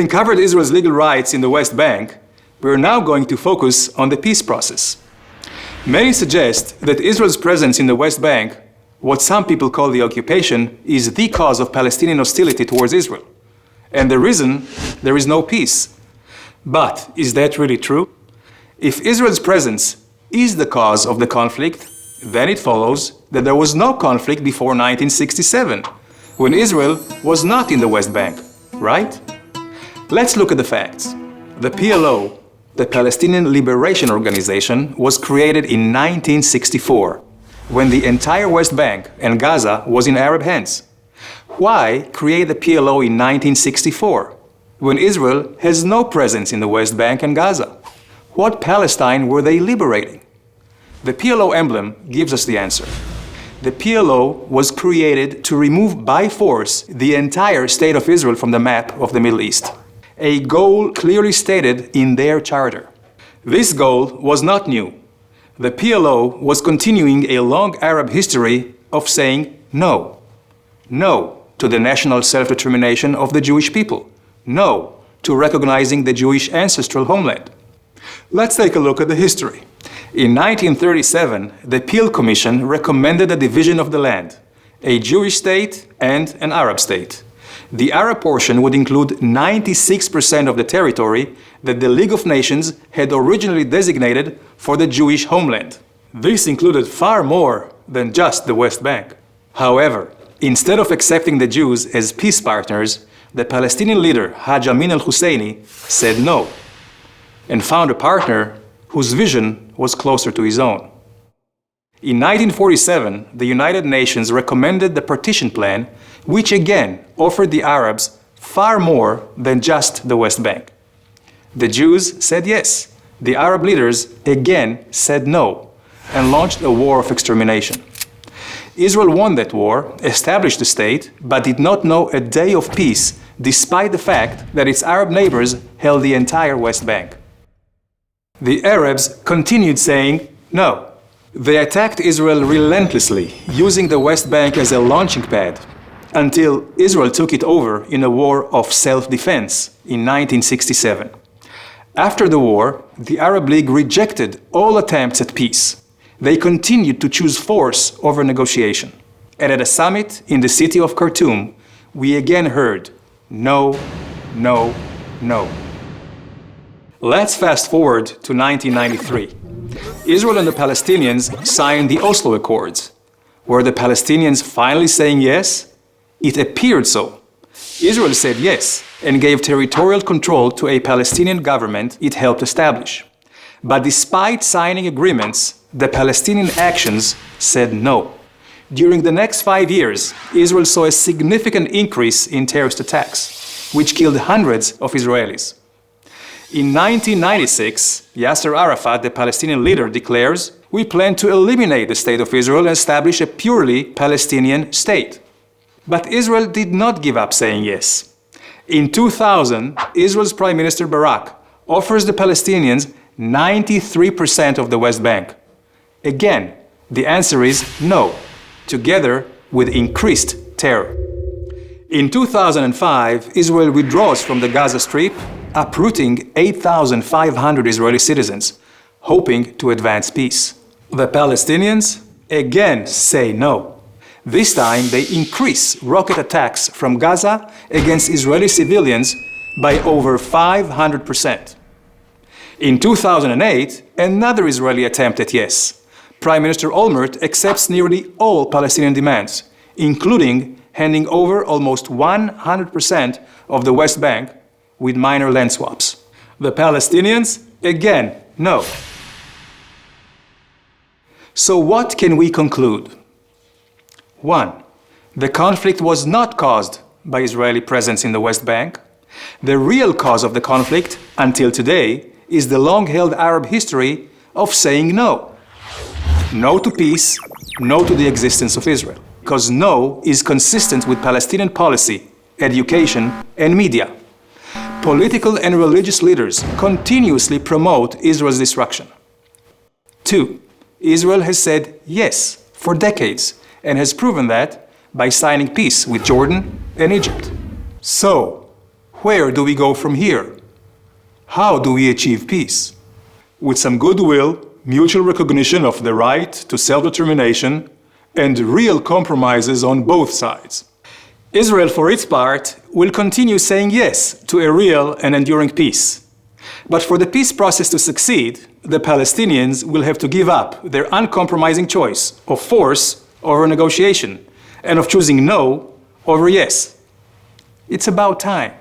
Having covered Israel's legal rights in the West Bank, we are now going to focus on the peace process. Many suggest that Israel's presence in the West Bank, what some people call the occupation, is the cause of Palestinian hostility towards Israel, and the reason there is no peace. But is that really true? If Israel's presence is the cause of the conflict, then it follows that there was no conflict before 1967, when Israel was not in the West Bank, right? Let's look at the facts. The PLO, the Palestinian Liberation Organization, was created in 1964, when the entire West Bank and Gaza was in Arab hands. Why create the PLO in 1964, when Israel has no presence in the West Bank and Gaza? What Palestine were they liberating? The PLO emblem gives us the answer. The PLO was created to remove by force the entire state of Israel from the map of the Middle East, a goal clearly stated in their charter. This goal was not new. The PLO was continuing a long Arab history of saying no. No to the national self-determination of the Jewish people. No to recognizing the Jewish ancestral homeland. Let's take a look at the history. In 1937, the Peel Commission recommended a division of the land, a Jewish state and an Arab state. The Arab portion would include 96% of the territory that the League of Nations had originally designated for the Jewish homeland. This included far more than just the West Bank. However, instead of accepting the Jews as peace partners, the Palestinian leader Haj Amin al-Husseini said no, and found a partner whose vision was closer to his own. In 1947, the United Nations recommended the partition plan, which again offered the Arabs far more than just the West Bank. The Jews said yes. The Arab leaders again said no, and launched a war of extermination. Israel won that war, established the state, but did not know a day of peace, despite the fact that its Arab neighbors held the entire West Bank. The Arabs continued saying no. They attacked Israel relentlessly, using the West Bank as a launching pad, until Israel took it over in a war of self-defense in 1967. After the war, the Arab League rejected all attempts at peace. They continued to choose force over negotiation. And at a summit in the city of Khartoum, we again heard no, no, no. Let's fast forward to 1993. Israel and the Palestinians signed the Oslo Accords. Were the Palestinians finally saying yes? It appeared so. Israel said yes and gave territorial control to a Palestinian government it helped establish. But despite signing agreements, the Palestinian actions said no. During the next 5 years, Israel saw a significant increase in terrorist attacks, which killed hundreds of Israelis. In 1996, Yasser Arafat, the Palestinian leader, declares, "We plan to eliminate the state of Israel and establish a purely Palestinian state." But Israel did not give up saying yes. In 2000, Israel's Prime Minister Barak offers the Palestinians 93% of the West Bank. Again, the answer is no, together with increased terror. In 2005, Israel withdraws from the Gaza Strip, uprooting 8,500 Israeli citizens, hoping to advance peace. The Palestinians again say no. This time they increase rocket attacks from Gaza against Israeli civilians by over 500%. In 2008, another Israeli attempt at yes. Prime Minister Olmert accepts nearly all Palestinian demands, including handing over almost 100% of the West Bank with minor land swaps. The Palestinians, again, no. So what can we conclude? 1. The conflict was not caused by Israeli presence in the West Bank. The real cause of the conflict, until today, is the long-held Arab history of saying no. No to peace, no to the existence of Israel. Because no is consistent with Palestinian policy, education, and media. Political and religious leaders continuously promote Israel's destruction. 2. Israel has said yes for decades and has proven that by signing peace with Jordan and Egypt. So, where do we go from here? How do we achieve peace? With some goodwill, mutual recognition of the right to self-determination, and real compromises on both sides. Israel, for its part, will continue saying yes to a real and enduring peace. But for the peace process to succeed, the Palestinians will have to give up their uncompromising choice of force over negotiation and of choosing no over yes. It's about time.